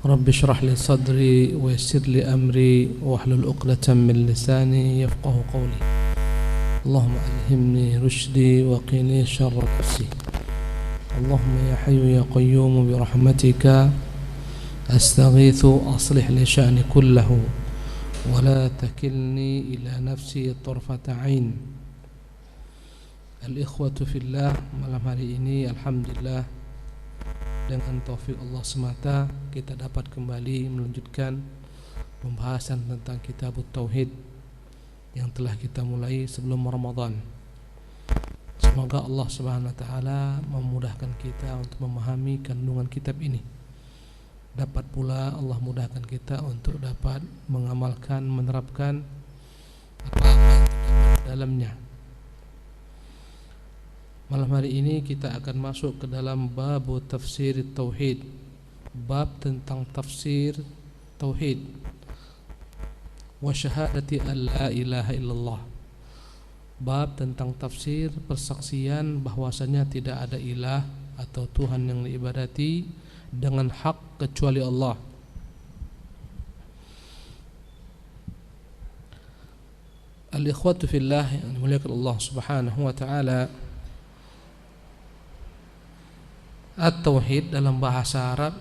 رب اشرح لي صدري ويسر لي أمري واحلل عقدة من لساني يفقه قولي اللهم ألهمني رشدي وقني شر نفسي اللهم يا حي يا قيوم برحمتك أستغيث أصلح لي شأني كله ولا تكلني إلى نفسي طرفة عين. Al-ikhwatu fillah, malam hari ini alhamdulillah dengan taufik Allah semata kita dapat kembali melanjutkan pembahasan tentang kitab Tauhid yang telah kita mulai sebelum Ramadan. Semoga Allah Subhanahu wa taala memudahkan kita untuk memahami kandungan kitab ini. Dapat pula Allah mudahkan kita untuk dapat mengamalkan, menerapkan apa-apa yang terdapat di dalamnya. Malam hari ini kita akan masuk ke dalam bab tafsir tauhid, bab tentang tafsir tauhid wa syahadati an la ilaha illallah, bab tentang tafsir persaksian bahwasanya tidak ada ilah atau Tuhan yang diibadati dengan hak kecuali Allah. Al-ikhwatu fillah yang dimuliakan Allah Subhanahu wa taala, at-tauhid dalam bahasa Arab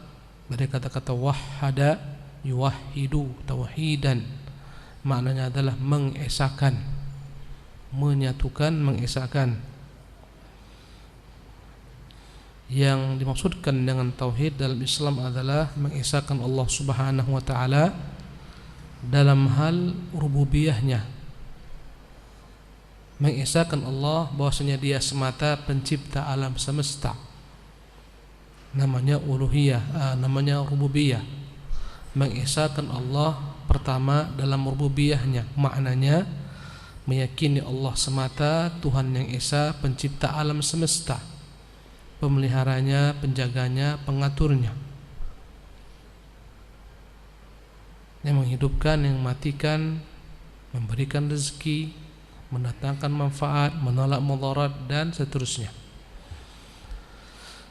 dari kata-kata wahhada yuwahhidu tauhidan, maknanya adalah mengesakan, menyatukan, mengesakan. Yang dimaksudkan dengan tauhid dalam Islam adalah mengesakan Allah Subhanahu wa taala dalam hal rububiyahnya, mengesakan Allah bahwasanya Dia semata pencipta alam semesta. Namanya uluhiyah, namanya rububiyah. Mengesakan Allah pertama dalam rububiyahnya, maknanya meyakini Allah semata Tuhan yang esa, pencipta alam semesta, pemeliharanya, penjaganya, pengaturnya, yang menghidupkan, yang mematikan, memberikan rezeki, mendatangkan manfaat, menolak mudarat, dan seterusnya.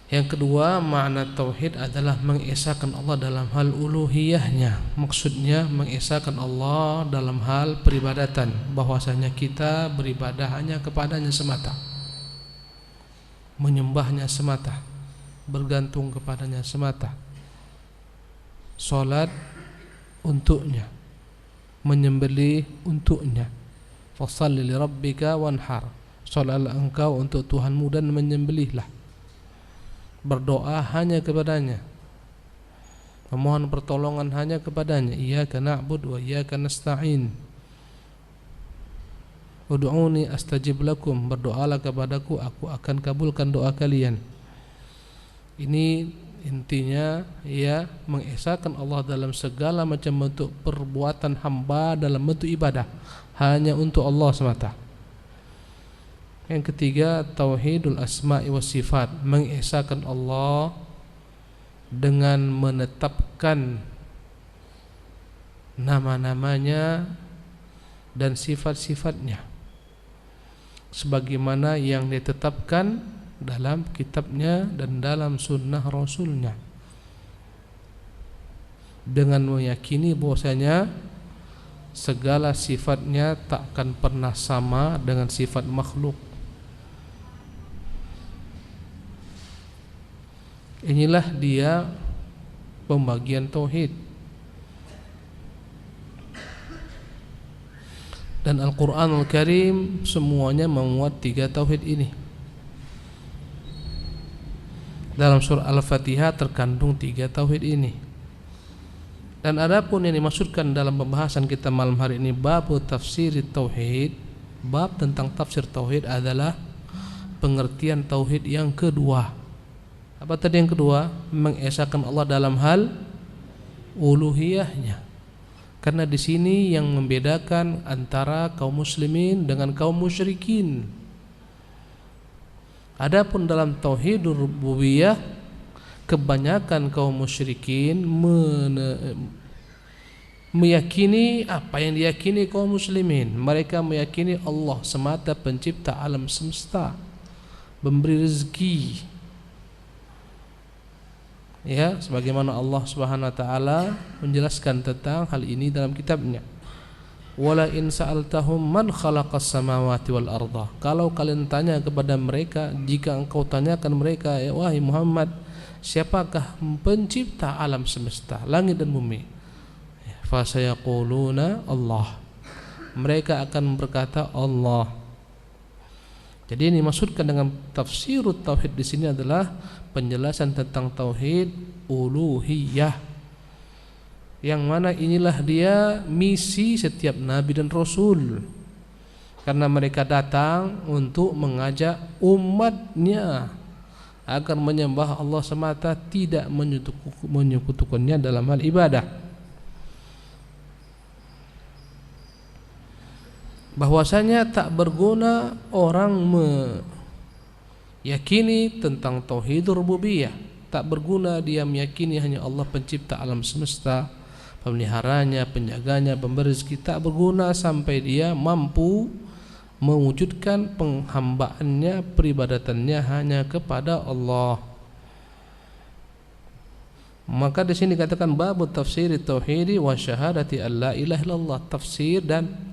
Yang kedua, makna tauhid adalah mengesakan Allah dalam hal uluhiyahnya. Maksudnya mengesakan Allah dalam hal peribadatan, bahwasanya kita beribadah hanya kepadanya semata, menyembahnya semata, bergantung kepadanya semata, salat untuknya, menyembelih untuknya. Fashalli li rabbika wanhar, salatlah engkau untuk Tuhanmu dan menyembelihlah. Berdoa hanya kepadanya, memohon pertolongan hanya kepadanya. Iyyaka na'budu wa iyyaka nasta'in, ud'uni astajib lakum, berdoalah kepadaku, aku akan kabulkan doa kalian. Ini intinya ya, mengesahkan Allah dalam segala macam bentuk perbuatan hamba dalam bentuk ibadah hanya untuk Allah semata. Yang ketiga, tauhidul asma'i was sifat, mengesahkan Allah dengan menetapkan nama-namanya dan sifat-sifatnya sebagaimana yang ditetapkan dalam kitabnya dan dalam sunnah rasulnya, dengan meyakini bahwasanya segala sifatnya tak akan pernah sama dengan sifat makhluk. Inilah dia pembagian tauhid. Dan Al-Quranul Karim semuanya memuat tiga tauhid ini. Dalam surah Al-Fatihah terkandung tiga tauhid ini. Dan adapun yang dimaksudkan dalam pembahasan kita malam hari ini, bab tafsir tauhid, bab tentang tafsir tauhid adalah pengertian tauhid yang kedua. Apa tadi yang kedua? Mengesahkan Allah dalam hal uluhiyahnya. Karena di sini yang membedakan antara kaum muslimin dengan kaum musyrikin. Adapun dalam tauhidur rububiyah, kebanyakan kaum musyrikin meyakini apa yang diyakini kaum muslimin. Mereka meyakini Allah semata pencipta alam semesta, memberi rezeki, Ya, sebagaimana Allah Subhanahu wa taala menjelaskan tentang hal ini dalam kitabnya. Wala in sa'altahum man khalaqas samawati wal arda. Kalau kalian tanya kepada mereka, jika engkau tanyakan mereka, ya wahai Muhammad, siapakah pencipta alam semesta, langit dan bumi? Fa sayaquluna Allah. Mereka akan berkata Allah. Jadi ini maksudkan dengan tafsirut tauhid di sini adalah penjelasan tentang tauhid uluhiyah, yang mana inilah dia misi setiap nabi dan rasul, karena mereka datang untuk mengajak umatnya agar menyembah Allah semata, tidak menyekutukannya dalam hal ibadah. Bahwasanya tak berguna orang meyakini tentang tauhid rububiyah. Tak berguna dia meyakini hanya Allah pencipta alam semesta, pemeliharanya, penjaganya, pemberi rezeki. Tak berguna sampai dia mampu mewujudkan penghambaannya, peribadatannya hanya kepada Allah. Maka di sini dikatakan bab tafsir tauhid wa syahadati alla ilaha illallah, tafsir dan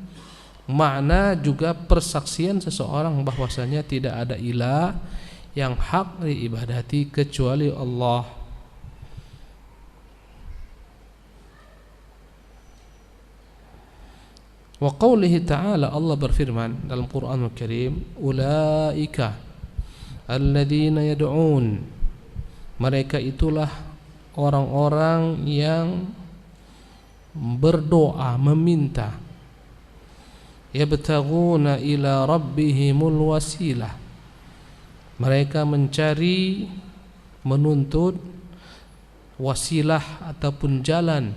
makna juga persaksian seseorang bahwasanya tidak ada ilah yang hak diibadati kecuali Allah. Wa qawlihi ta'ala, Allah berfirman dalam Quranul Karim, ulaika alladzina yad'un, mereka itulah orang-orang yang berdoa, meminta, yabtaghuna ila rabbihimul wasilah, mereka mencari, menuntut wasilah ataupun jalan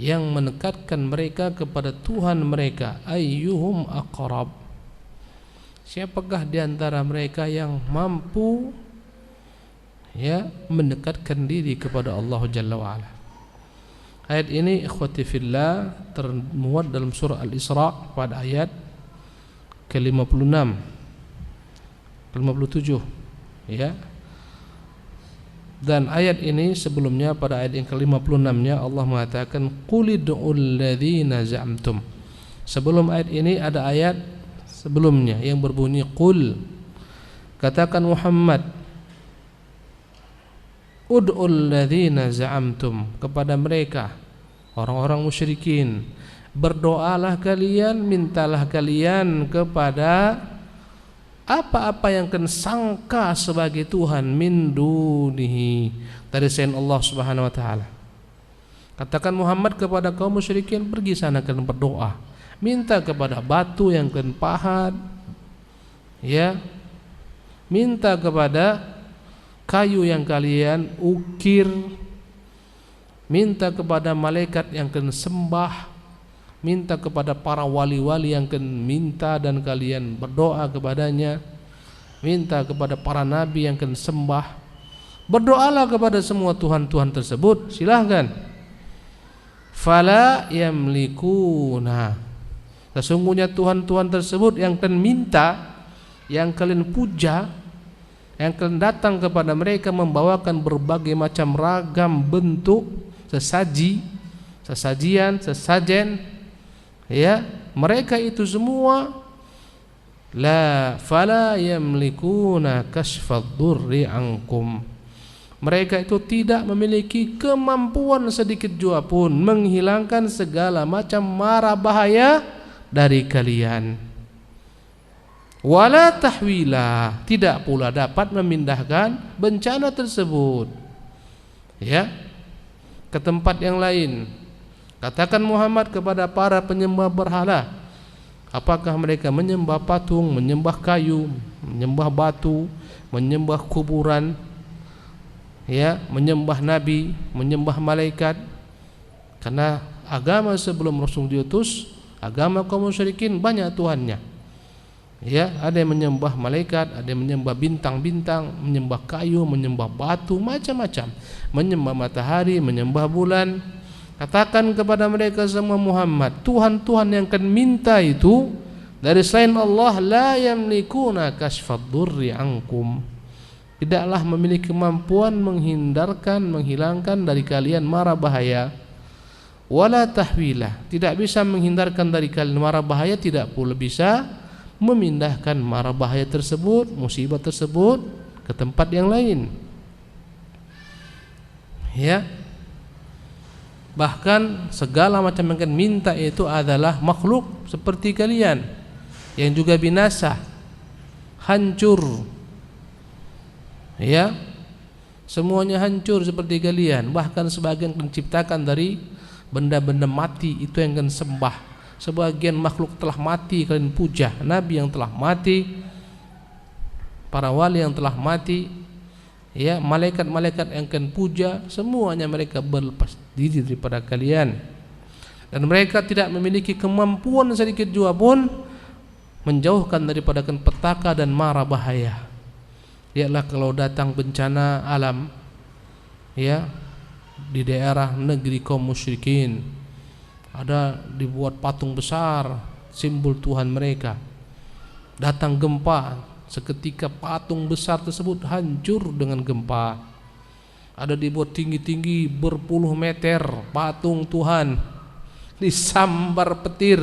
yang mendekatkan mereka kepada Tuhan mereka. Ayyuhum aqrab, siapakah di antara mereka yang mampu mendekatkan diri kepada Allah Jalla wa Ala. Ayat ini ikhwati fillah termuat dalam surah Al-Isra pada ayat ke-56 57 ya. Dan ayat ini sebelumnya pada ayat yang ke-56-nya Allah mengatakan qulid'ul ladzina za'amtum. Sebelum ayat ini ada ayat sebelumnya yang berbunyi qul, katakan Muhammad, ud'ul ladzina za'amtum, kepada mereka orang-orang musyrikin, berdoalah kalian, mintalah kalian kepada apa-apa yang kalian sangka sebagai Tuhan, min dunihi, dari selain Allah Subhanahu wa taala. Katakan Muhammad kepada kaum musyrikin, pergi sana kalian berdoa, minta kepada batu yang kalian pahat, ya, minta kepada kayu yang kalian ukir, minta kepada malaikat yang kalian sembah, minta kepada para wali-wali yang kalian minta dan kalian berdoa kepadanya, minta kepada para nabi yang kalian sembah. Berdoalah kepada semua Tuhan-Tuhan tersebut, silahkan. Fala yamlikuna, sesungguhnya Tuhan-Tuhan tersebut yang kalian minta, yang kalian puja, yang kalian datang kepada mereka membawakan berbagai macam ragam bentuk sesajian, sesajen, ya, mereka itu semua fala yamlikuna kasfad durri ankum, mereka itu tidak memiliki kemampuan sedikit jua pun menghilangkan segala macam mara bahaya dari kalian. Wala tahwila, tidak pula dapat memindahkan bencana tersebut, ya, ke tempat yang lain. Katakan Muhammad kepada para penyembah berhala, apakah mereka menyembah patung, menyembah kayu, menyembah batu, menyembah kuburan, ya, menyembah nabi, menyembah malaikat? Karena agama sebelum Rasul diutus, agama kaum musyrikin banyak tuhannya, ya, ada yang menyembah malaikat, ada yang menyembah bintang-bintang, menyembah kayu, menyembah batu, macam-macam, menyembah matahari, menyembah bulan. Katakan kepada mereka semua Muhammad, Tuhan-Tuhan yang akan minta itu dari selain Allah la yamlikuna kasfad durri ankum, tidaklah memiliki kemampuan menghilangkan dari kalian mara bahaya, wala tahwila, tidak bisa menghindarkan dari kalian mara bahaya, tidak pula bisa memindahkan mara bahaya tersebut, musibah tersebut ke tempat yang lain. Ya, bahkan segala macam yang kalian minta itu adalah makhluk seperti kalian yang juga binasa, hancur. Ya, semuanya hancur seperti kalian. Bahkan sebagian diciptakan dari benda-benda mati, itu yang kalian sembah. Sebagian makhluk telah mati kalian puja, nabi yang telah mati, para wali yang telah mati, ya, malaikat-malaikat yang kalian puja, semuanya mereka berlepas diri daripada kalian. Dan mereka tidak memiliki kemampuan sedikit jua pun menjauhkan daripada petaka dan mara bahaya. Lihatlah kalau datang bencana alam, ya, di daerah negeri kaum musyrikin, ada dibuat patung besar simbol Tuhan mereka. Datang gempa, seketika patung besar tersebut hancur dengan gempa. Ada dibuat tinggi-tinggi berpuluh meter patung Tuhan, disambar petir,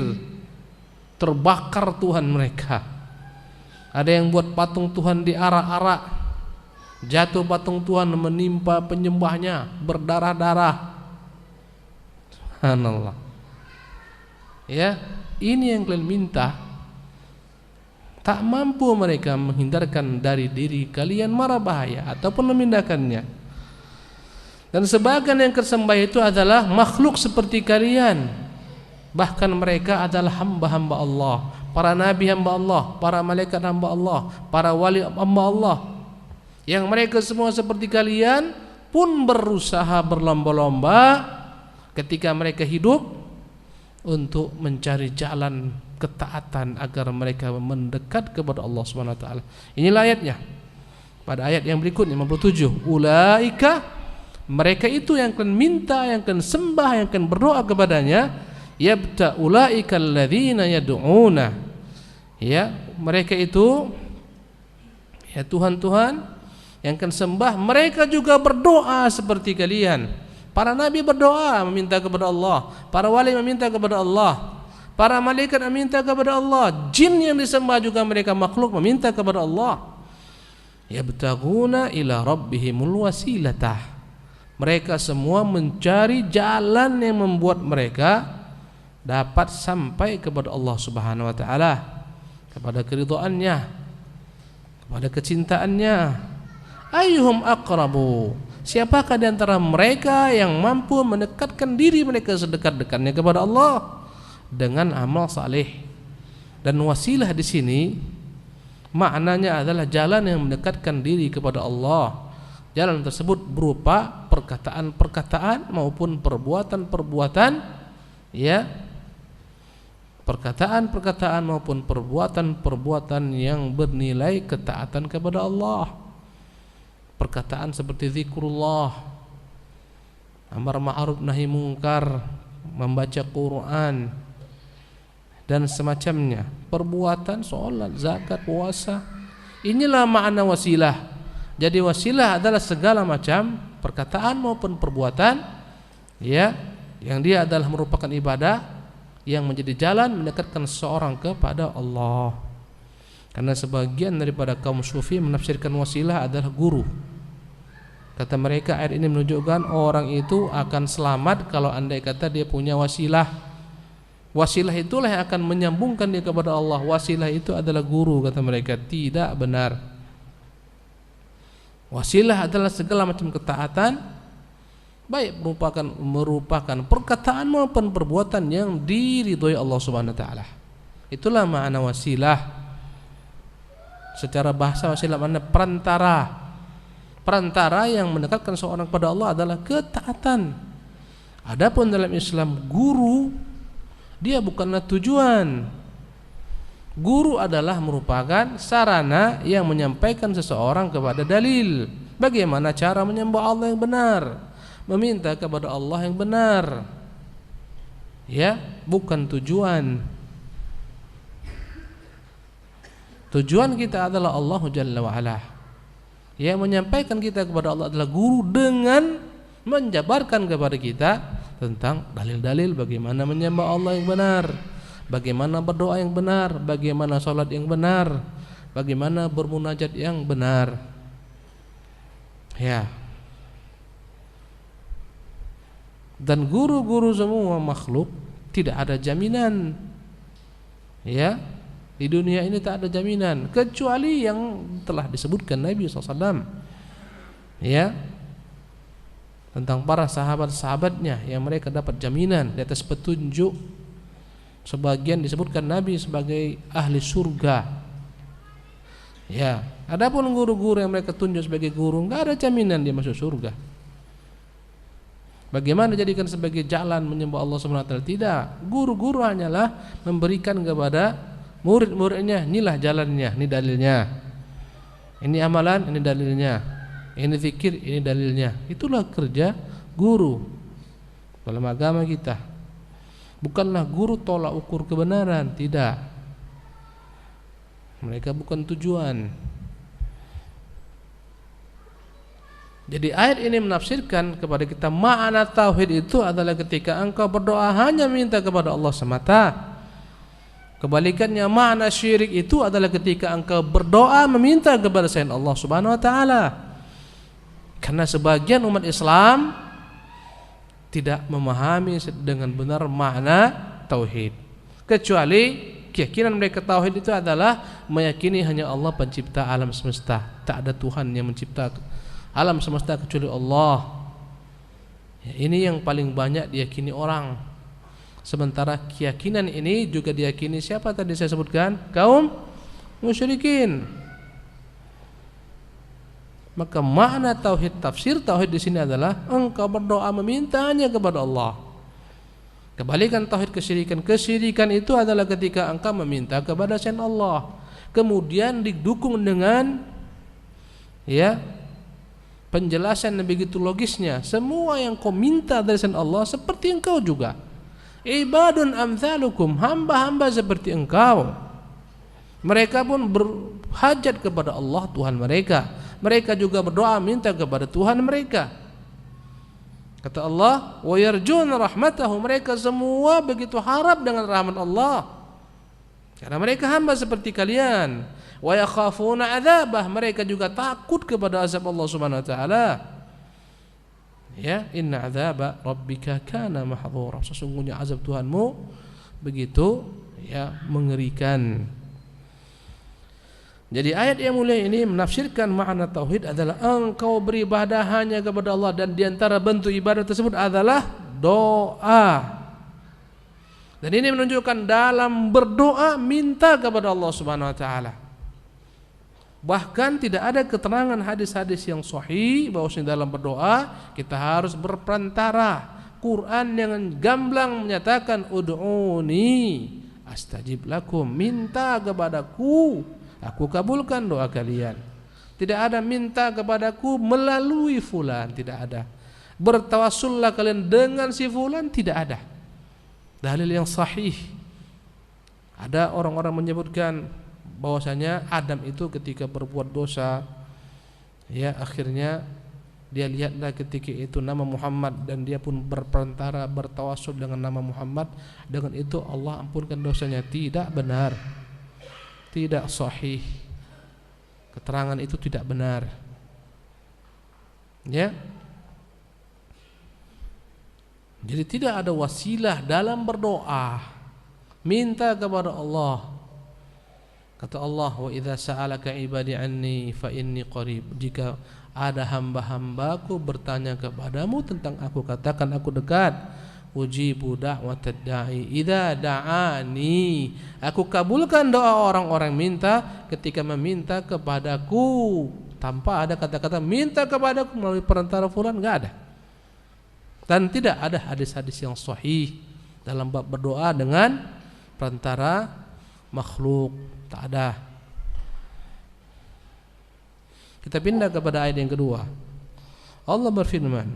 terbakar Tuhan mereka. Ada yang buat patung Tuhan diarak-arak, jatuh patung Tuhan menimpa penyembahnya, berdarah-darah. Subhanallah. Ya, ini yang kalian minta. Tak mampu mereka menghindarkan dari diri kalian mara bahaya ataupun memindahkannya. Dan sebagian yang kesembah itu adalah makhluk seperti kalian. Bahkan mereka adalah hamba-hamba Allah, para nabi hamba Allah, para malaikat hamba Allah, para wali hamba Allah, yang mereka semua seperti kalian pun berusaha berlomba-lomba ketika mereka hidup untuk mencari jalan ketaatan agar mereka mendekat kepada Allah Subhanahu wa taala. Inilah ayatnya. Pada ayat yang berikutnya 57, ulaika, mereka itu yang akan minta, yang akan sembah, yang akan berdoa kepadanya, yabta ulaika alladzina yad'una. Ya, mereka itu, ya, Tuhan-Tuhan yang akan sembah, mereka juga berdoa seperti kalian. Para nabi berdoa meminta kepada Allah, para wali meminta kepada Allah, para malaikat meminta kepada Allah, jin yang disembah juga mereka makhluk meminta kepada Allah. Yabtaguna ila rabbihimul wasilatah. Mereka semua mencari jalan yang membuat mereka dapat sampai kepada Allah Subhanahu wa taala, kepada keridhaannya, kepada kecintaannya. Ayyuhum aqrabu, siapakah di antara mereka yang mampu mendekatkan diri mereka sedekat-dekatnya kepada Allah dengan amal saleh. Dan wasilah di sini maknanya adalah jalan yang mendekatkan diri kepada Allah. Jalan tersebut berupa perkataan-perkataan maupun perbuatan-perbuatan, ya, perkataan-perkataan maupun perbuatan-perbuatan yang bernilai ketaatan kepada Allah. Perkataan seperti zikrullah, amar ma'ruf nahi mungkar, membaca Quran dan semacamnya. Perbuatan salat, zakat, puasa. Inilah makna wasilah. Jadi wasilah adalah segala macam perkataan maupun perbuatan, ya, yang dia adalah merupakan ibadah yang menjadi jalan mendekatkan seseorang kepada Allah. Karena sebagian daripada kaum sufi menafsirkan wasilah adalah guru. Kata mereka, ayat ini menunjukkan orang itu akan selamat kalau andai kata dia punya wasilah. Wasilah itulah yang akan menyambungkan dia kepada Allah. Wasilah itu adalah guru, kata mereka. Tidak benar. Wasilah adalah segala macam ketaatan, baik merupakan perkataan maupun perbuatan yang diridhoi Allah Subhanahu wa taala. Itulah makna wasilah. Secara bahasa wasilah makna perantara. Perantara yang mendekatkan seorang kepada Allah adalah ketaatan. Adapun dalam Islam, guru dia bukanlah tujuan. Guru adalah merupakan sarana yang menyampaikan seseorang kepada dalil. Bagaimana cara menyembah Allah yang benar, meminta kepada Allah yang benar, ya, bukan tujuan. Tujuan kita adalah Allah Jalla wa'ala. Yang menyampaikan kita kepada Allah adalah guru dengan menjabarkan kepada kita tentang dalil-dalil bagaimana menyembah Allah yang benar, bagaimana berdoa yang benar, bagaimana sholat yang benar, bagaimana bermunajat yang benar. Ya. Dan guru-guru semua makhluk tidak ada jaminan. Ya. Di dunia ini tak ada jaminan kecuali yang telah disebutkan Nabi SAW. Ya. Tentang para sahabat-sahabatnya yang mereka dapat jaminan di atas petunjuk. Sebagian disebutkan Nabi sebagai ahli surga. Ya, adapun guru-guru yang mereka tunjuk sebagai guru, enggak ada jaminan dia masuk surga. Bagaimana jadikan sebagai jalan menyembah Allah SWT? Tidak. Guru-guru hanyalah memberikan kepada murid-muridnya, inilah jalannya, ini dalilnya. Ini amalan, ini dalilnya. Ini zikir, ini dalilnya. Itulah kerja guru dalam agama kita. Bukanlah guru tolak ukur kebenaran, tidak. Mereka bukan tujuan. Jadi ayat ini menafsirkan kepada kita makna tauhid itu adalah ketika engkau berdoa hanya minta kepada Allah semata. Kebalikannya makna syirik itu adalah ketika engkau berdoa meminta kepada selain Allah Subhanahu wa taala. Karena sebagian umat Islam tidak memahami dengan benar makna tauhid. Kecuali keyakinan mereka tauhid itu adalah meyakini hanya Allah pencipta alam semesta. Tak ada Tuhan yang mencipta alam semesta kecuali Allah. Ya, ini yang paling banyak diyakini orang. Sementara keyakinan ini juga diyakini siapa tadi saya sebutkan? Kaum musyrikin. Maka makna tauhid, tafsir tauhid di sini adalah engkau berdoa memintanya kepada Allah. Kebalikan tauhid kesyirikan. Kesyirikan itu adalah ketika engkau meminta kepada selain Allah, kemudian didukung dengan penjelasan yang begitu logisnya. Semua yang kau minta dari selain Allah seperti engkau juga. Ibadun amthalukum, hamba-hamba seperti engkau. Mereka pun berhajat kepada Allah Tuhan mereka. Mereka juga berdoa minta kepada Tuhan mereka. Kata Allah, wa yarjuna rahmatahu, mereka semua begitu harap dengan rahmat Allah. Karena mereka hamba seperti kalian. Wa yakhafuna adzabah, mereka juga takut kepada azab Allah Subhanahu wa taala. Ya, inna adzaba rabbika kana mahdhura. Sesungguhnya azab Tuhanmu begitu mengerikan. Jadi ayat yang mulia ini menafsirkan makna tauhid adalah engkau beribadah hanya kepada Allah, dan diantara bentuk ibadah tersebut adalah doa. Dan ini menunjukkan dalam berdoa minta kepada Allah Subhanahu wa taala. Bahkan tidak ada keterangan hadis-hadis yang sahih bahwasanya dalam berdoa kita harus berperantara. Quran yang gamblang menyatakan ud'uni astajib lakum, minta kepadaku, aku kabulkan doa kalian. Tidak ada minta kepadaku melalui fulan, tidak ada. Bertawassullah kalian dengan si fulan, tidak ada dalil yang sahih. Ada orang-orang menyebutkan bahwasanya Adam itu ketika berbuat dosa, akhirnya dia lihatlah ketika itu nama Muhammad, dan dia pun berperantara bertawassul dengan nama Muhammad, dengan itu Allah ampunkan dosanya. Tidak benar, tidak sahih. Keterangan itu tidak benar. Jadi tidak ada wasilah dalam berdoa minta kepada Allah. Kata Allah, wa idza sa'alaka ibadi anni fa inni qarib. Jika ada hamba-hambaku bertanya kepadamu tentang aku, katakan aku dekat. Ujibu da'watad da'i idza da'ani. Aku kabulkan doa orang-orang minta ketika meminta kepadaku. Tanpa ada kata-kata minta kepadaku melalui perantara fulan, enggak ada. Dan tidak ada hadis-hadis yang sahih dalam bab berdoa dengan perantara makhluk, tak ada. Kita pindah kepada ayat yang kedua. Allah berfirman,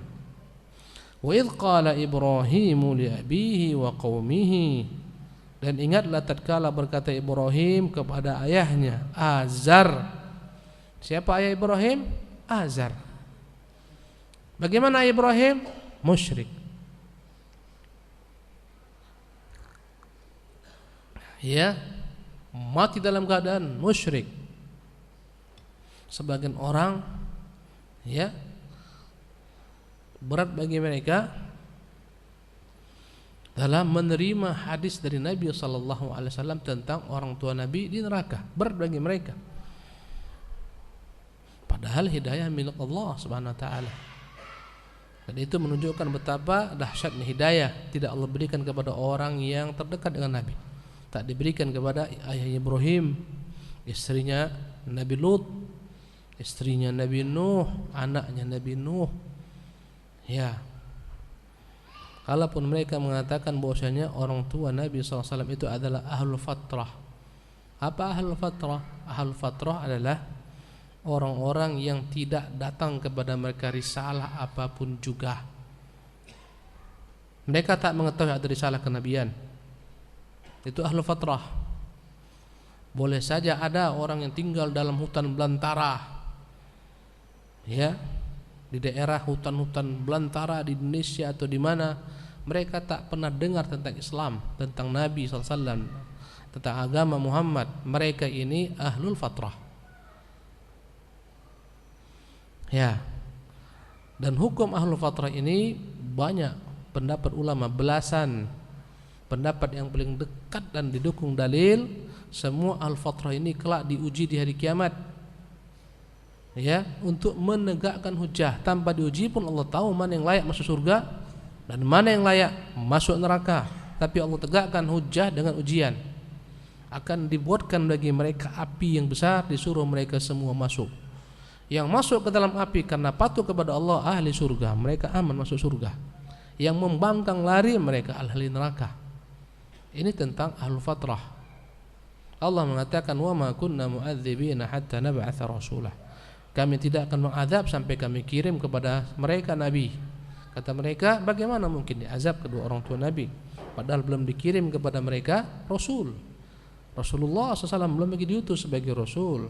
wa idh qala Ibrahimu li abihi wa qaumihi. Dan ingatlah tatkala berkata Ibrahim kepada ayahnya Azar. Siapa ayah Ibrahim? Azar. Bagaimana Ibrahim? Musyrik. Ya, mati dalam keadaan musyrik. Sebagian orang ya berat bagi mereka dalam menerima hadis dari Nabi SAW tentang orang tua Nabi di neraka. Berat bagi mereka. Padahal hidayah milik Allah Subhanahu Wa Taala. Dan itu menunjukkan betapa dahsyatnya hidayah tidak Allah berikan kepada orang yang terdekat dengan Nabi. Tak diberikan kepada ayah Ibrahim, istrinya Nabi Lut, istrinya Nabi Nuh, anaknya Nabi Nuh. Ya. Kalaupun mereka mengatakan bahwasanya orang tua Nabi SAW itu adalah ahlul fatrah. Apa ahlul fatrah? Ahlul fatrah adalah orang-orang yang tidak datang kepada mereka risalah apapun juga. Mereka tak mengetahui ada risalah kenabian. Itu ahlul fatrah. Boleh saja ada orang yang tinggal dalam hutan belantara, ya, di daerah hutan-hutan belantara di Indonesia atau di mana, mereka tak pernah dengar tentang Islam, tentang Nabi SAW, tentang agama Muhammad. Mereka ini ahlul fatrah. Ya. Dan hukum ahlul fatrah ini banyak pendapat ulama, belasan pendapat yang paling dekat dan didukung dalil. Semua ahlul fatrah ini kelak diuji di hari kiamat, ya, untuk menegakkan hujah. Tanpa diuji pun Allah tahu mana yang layak masuk surga dan mana yang layak masuk neraka. Tapi Allah tegakkan hujah dengan ujian. Akan dibuatkan bagi mereka api yang besar, disuruh mereka semua masuk. Yang masuk ke dalam api karena patuh kepada Allah ahli surga, mereka aman masuk surga. Yang membangkang lari mereka ahli neraka. Ini tentang ahlul fatrah. Allah mengatakan wa ma kunna mu'adzibina hatta nab'atsa rasulah. Kami tidak akan mengazab sampai kami kirim kepada mereka nabi. Kata mereka, bagaimana mungkin diazab kedua orang tua Nabi padahal belum dikirim kepada mereka rasul. Rasulullah SAW belum lagi diutus sebagai rasul.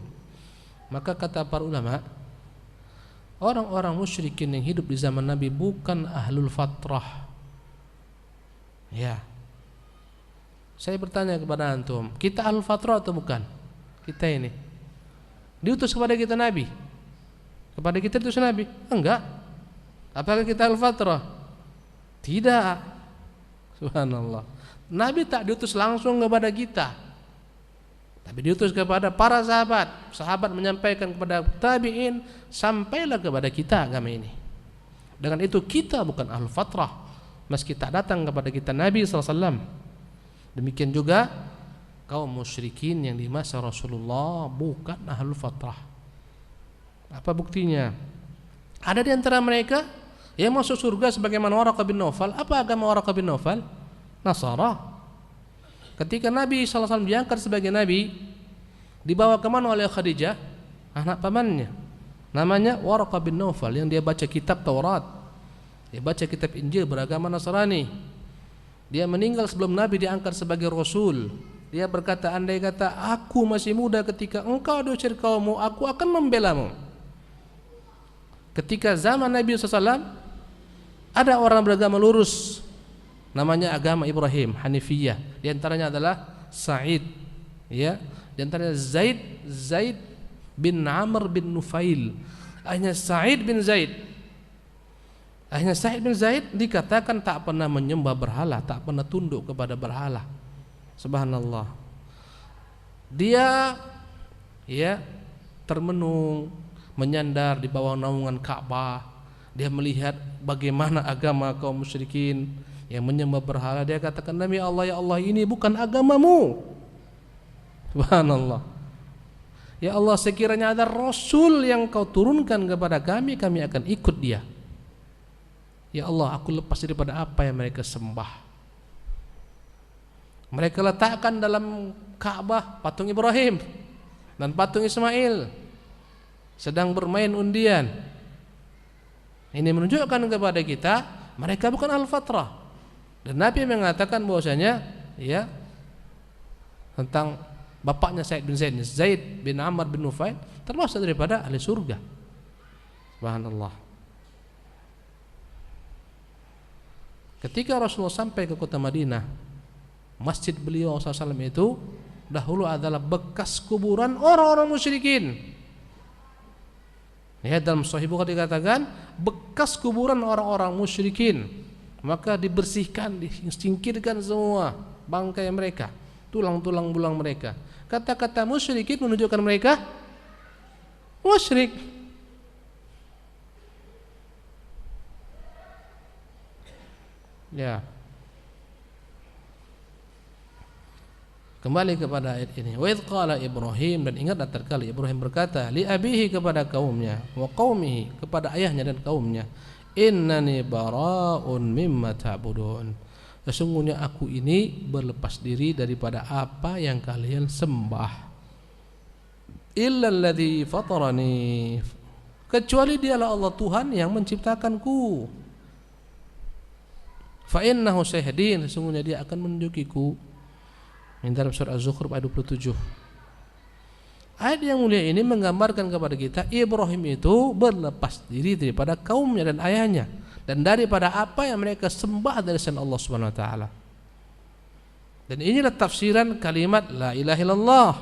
Maka kata para ulama, orang-orang musyrikin yang hidup di zaman Nabi bukan ahlul fatrah. Ya. Saya bertanya kepada antum, kita ahlul fatrah atau bukan? Kita ini diutus kepada kita Nabi. Kepada kita diutus Nabi? Enggak. Apakah kita ahlul fatrah? Tidak. Subhanallah. Nabi tak diutus langsung kepada kita, tapi diutus kepada para sahabat. Sahabat menyampaikan kepada tabi'in, sampailah kepada kita agama ini. Dengan itu kita bukan ahlul fatrah, meski tak datang kepada kita Nabi SAW. Demikian juga kaum musyrikin yang di masa Rasulullah bukan ahlul fatrah. Apa buktinya? Ada di antara mereka yang masuk surga sebagaimana Waraqah bin Naufal. Apa agama Waraqah bin Naufal? Nasara. Ketika Nabi SAW diangkat sebagai Nabi, dibawa kemana oleh Khadijah? Anak pamannya, namanya Waraqah bin Naufal, yang dia baca kitab Taurat, dia baca kitab Injil, beragama Nasrani. Dia meninggal sebelum Nabi diangkat sebagai Rasul. Dia berkata, andai kata aku masih muda ketika engkau diusir kaummu, aku akan membelamu. Ketika zaman Nabi SAW, ada orang beragama lurus, namanya agama Ibrahim, Hanifiyah. Di antaranya adalah Sa'id, ya. Di antaranya Zaid bin Amr bin Nufail. Hanya Sa'id bin Zaid dikatakan tak pernah menyembah berhala, tak pernah tunduk kepada berhala. Subhanallah. Dia ya termenung, menyandar di bawah naungan Ka'bah. Dia melihat bagaimana agama kaum musyrikin yang menyembah berhala. Dia katakan, demi Allah, ya Allah, ini bukan agamamu. Subhanallah. Ya Allah, sekiranya ada Rasul yang kau turunkan kepada kami, kami akan ikut dia. Ya Allah, aku lepas daripada apa yang mereka sembah. Mereka letakkan dalam Ka'bah patung Ibrahim dan patung Ismail, sedang bermain undian. Ini menunjukkan kepada kita mereka bukan al-fatrah. Dan Nabi mengatakan bahwasanya, ya, tentang bapaknya Zaid bin Amr bin Nufail termasuk daripada ahli surga. Subhanallah. Ketika Rasulullah sampai ke kota Madinah, masjid beliau SAW itu dahulu adalah bekas kuburan orang-orang musyrikin. Ya, dalam Sahih Bukhari dikatakan bekas kuburan orang-orang musyrikin, maka dibersihkan, disingkirkan semua bangkai mereka, tulang-tulang belulang mereka. Kata-kata musyrikin menunjukkan mereka musyrik. Ya. Kembali kepada ayat ini. Wa idz qala Ibrahim, dan ingatlah tatkala Ibrahim berkata li abihi kepada kaumnya, wa qaumihi kepada ayahnya dan kaumnya, innani bara'un mimma ta'budun. Sesungguhnya aku ini berlepas diri daripada apa yang kalian sembah. Illa alladzi fatarani, kecuali dialah Allah Tuhan yang menciptakanku. Fa innahu sayahdin, sesungguhnya dia akan menunjukiku. Ini dalam surah Az-Zukhruf ayat 27. Ayat yang mulia ini menggambarkan kepada kita Ibrahim itu berlepas diri daripada kaumnya dan ayahnya dan daripada apa yang mereka sembah dari selain Allah Subhanahu wa taala. Dan inilah tafsiran kalimat la ilaha illallah.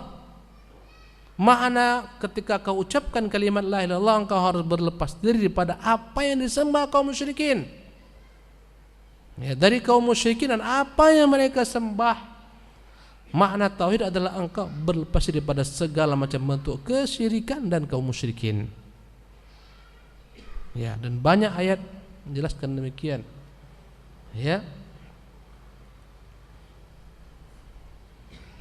Makna ketika kau ucapkan kalimat la ilaha illallah, engkau harus berlepas diri daripada apa yang disembah kaum musyrikin. Ya, dari kaum musyrikin dan apa yang mereka sembah. Makna tauhid adalah engkau berlepas daripada segala macam bentuk kesyirikan dan kaum musyrikin. Ya, dan banyak ayat menjelaskan demikian. Ya.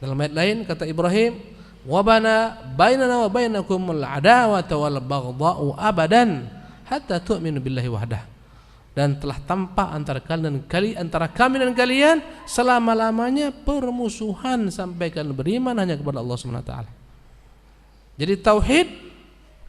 Dalam ayat lain kata Ibrahim, "Wa bana bainana wa bainakumul adawata wal baghdha'u abadan hatta tu'minu billahi wahdah." Dan telah tampak antara kami dan kalian selama-lamanya permusuhan sampai kalian beriman hanya kepada Allah Subhanahu wa taala. Jadi tauhid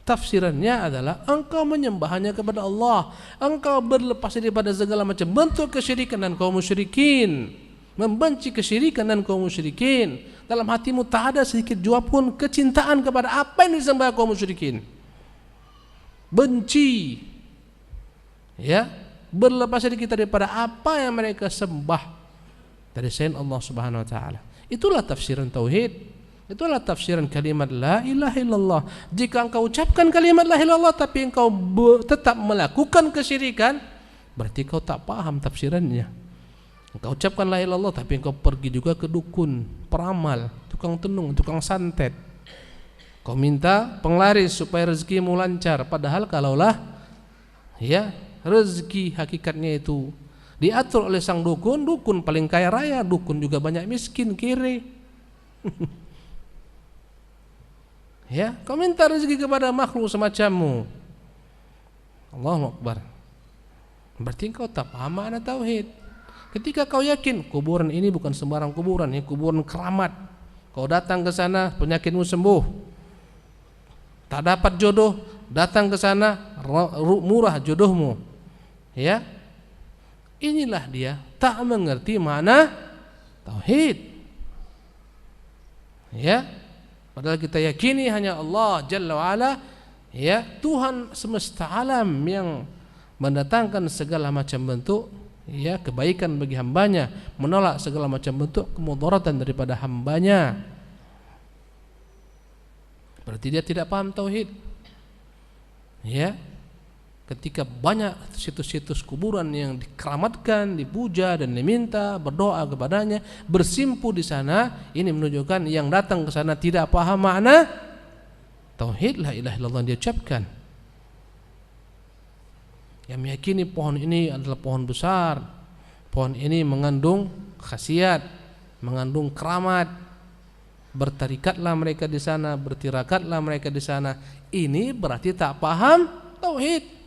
tafsirannya adalah engkau menyembah hanya kepada Allah, engkau berlepas daripada segala macam bentuk kesyirikan dan kaum musyrikin, membenci kesyirikan dan kaum musyrikin. Dalam hatimu tak ada sedikit jua pun kecintaan kepada apa yang disembah kaum musyrikin. Benci. Ya, berlepas diri kita daripada apa yang mereka sembah dari selain Allah Subhanahu wa taala. Itulah tafsiran tauhid. Itulah tafsiran kalimat la ilaha illallah. Jika engkau ucapkan kalimat la ilaha illallah tapi engkau tetap melakukan kesyirikan, berarti kau tak paham tafsirannya. Engkau ucapkan la ilaha illallah tapi engkau pergi juga ke dukun, peramal, tukang tenung, tukang santet. Kau minta penglaris supaya rezekimu lancar, padahal kalaulah ya rezeki hakikatnya itu diatur oleh sang dukun, dukun paling kaya raya, dukun juga banyak miskin, kiri. Ya, kau minta rezeki kepada makhluk semacammu. Allahu Akbar. Berarti kau tak paham makna tauhid. Ketika kau yakin kuburan ini bukan sembarang kuburan, ini kuburan keramat. Kau datang ke sana, penyakitmu sembuh. Tak dapat jodoh, datang ke sana, murah jodohmu. Ya, inilah dia tak mengerti makna tauhid. Ya, padahal kita yakini hanya Allah Jalla wa'ala, ya, Tuhan semesta alam yang mendatangkan segala macam bentuk ya kebaikan bagi hambanya, menolak segala macam bentuk kemudaratan daripada hambanya. Berarti dia tidak paham tauhid. Ya, ketika banyak situs-situs kuburan yang dikeramatkan, dipuja dan diminta berdoa kepadanya, bersimpu di sana, ini menunjukkan yang datang ke sana tidak paham makna tauhid la ilaha illallah yang dia ucapkan. Yang meyakini pohon ini adalah pohon besar, pohon ini mengandung khasiat, mengandung keramat, bertarikatlah mereka di sana, bertirakatlah mereka di sana. Ini berarti tak paham tauhid.